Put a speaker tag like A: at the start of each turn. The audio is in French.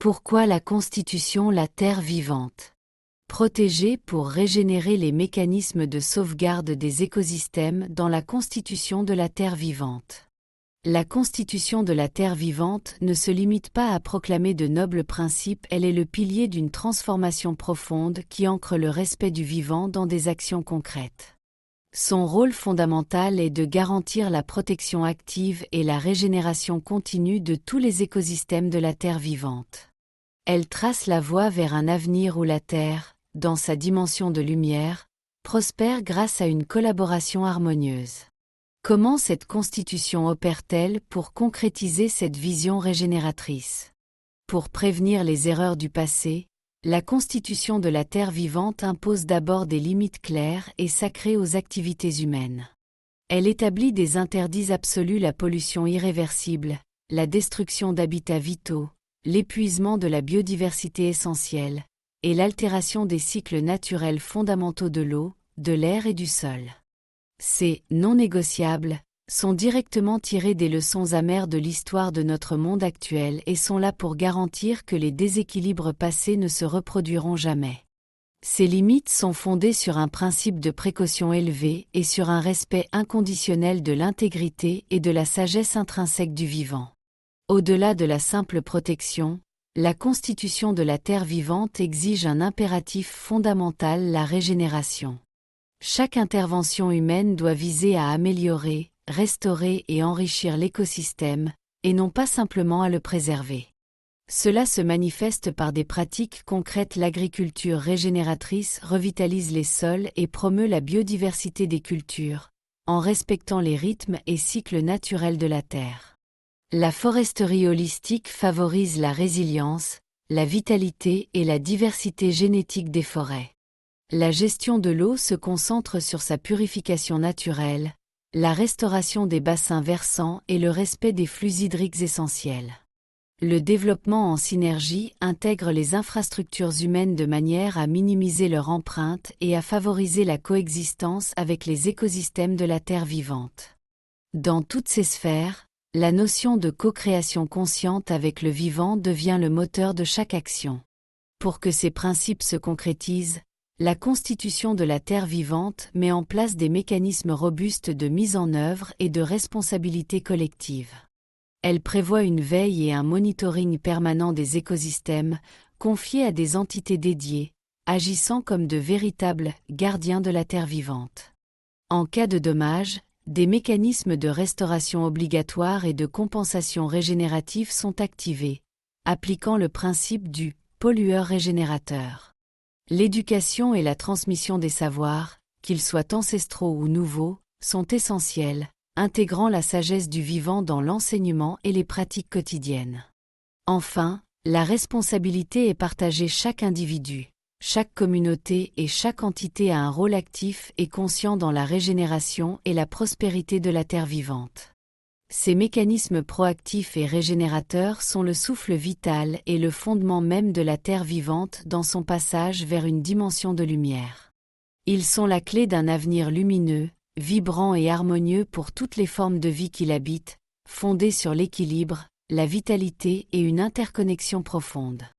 A: Pourquoi la Constitution la Terre vivante? Protéger pour régénérer les mécanismes de sauvegarde des écosystèmes dans la Constitution de la Terre vivante. La Constitution de la Terre vivante ne se limite pas à proclamer de nobles principes, elle est le pilier d'une transformation profonde qui ancre le respect du vivant dans des actions concrètes. Son rôle fondamental est de garantir la protection active et la régénération continue de tous les écosystèmes de la Terre vivante. Elle trace la voie vers un avenir où la Terre, dans sa dimension de lumière, prospère grâce à une collaboration harmonieuse. Comment cette Constitution opère-t-elle pour concrétiser cette vision régénératrice? Pour prévenir les erreurs du passé, la Constitution de la Terre vivante impose d'abord des limites claires et sacrées aux activités humaines. Elle établit des interdits absolus: la pollution irréversible, la destruction d'habitats vitaux, l'épuisement de la biodiversité essentielle, et l'altération des cycles naturels fondamentaux de l'eau, de l'air et du sol. Ces « non négociables » sont directement tirés des leçons amères de l'histoire de notre monde actuel et sont là pour garantir que les déséquilibres passés ne se reproduiront jamais. Ces limites sont fondées sur un principe de précaution élevé et sur un respect inconditionnel de l'intégrité et de la sagesse intrinsèque du vivant. Au-delà de la simple protection, la Constitution de la Terre vivante exige un impératif fondamental: la régénération. Chaque intervention humaine doit viser à améliorer, restaurer et enrichir l'écosystème, et non pas simplement à le préserver. Cela se manifeste par des pratiques concrètes: l'agriculture régénératrice revitalise les sols et promeut la biodiversité des cultures, en respectant les rythmes et cycles naturels de la Terre. La foresterie holistique favorise la résilience, la vitalité et la diversité génétique des forêts. La gestion de l'eau se concentre sur sa purification naturelle, la restauration des bassins versants et le respect des flux hydriques essentiels. Le développement en synergie intègre les infrastructures humaines de manière à minimiser leur empreinte et à favoriser la coexistence avec les écosystèmes de la Terre vivante. Dans toutes ces sphères, la notion de co-création consciente avec le vivant devient le moteur de chaque action. Pour que ces principes se concrétisent, la Constitution de la Terre vivante met en place des mécanismes robustes de mise en œuvre et de responsabilité collective. Elle prévoit une veille et un monitoring permanent des écosystèmes, confiés à des entités dédiées, agissant comme de véritables gardiens de la Terre vivante. En cas de dommage, des mécanismes de restauration obligatoire et de compensation régénérative sont activés, appliquant le principe du pollueur-régénérateur. L'éducation et la transmission des savoirs, qu'ils soient ancestraux ou nouveaux, sont essentiels, intégrant la sagesse du vivant dans l'enseignement et les pratiques quotidiennes. Enfin, la responsabilité est partagée: chaque individu, chaque communauté et chaque entité a un rôle actif et conscient dans la régénération et la prospérité de la Terre vivante. Ces mécanismes proactifs et régénérateurs sont le souffle vital et le fondement même de la Terre vivante dans son passage vers une dimension de lumière. Ils sont la clé d'un avenir lumineux, vibrant et harmonieux pour toutes les formes de vie qui l'habitent, fondées sur l'équilibre, la vitalité et une interconnexion profonde.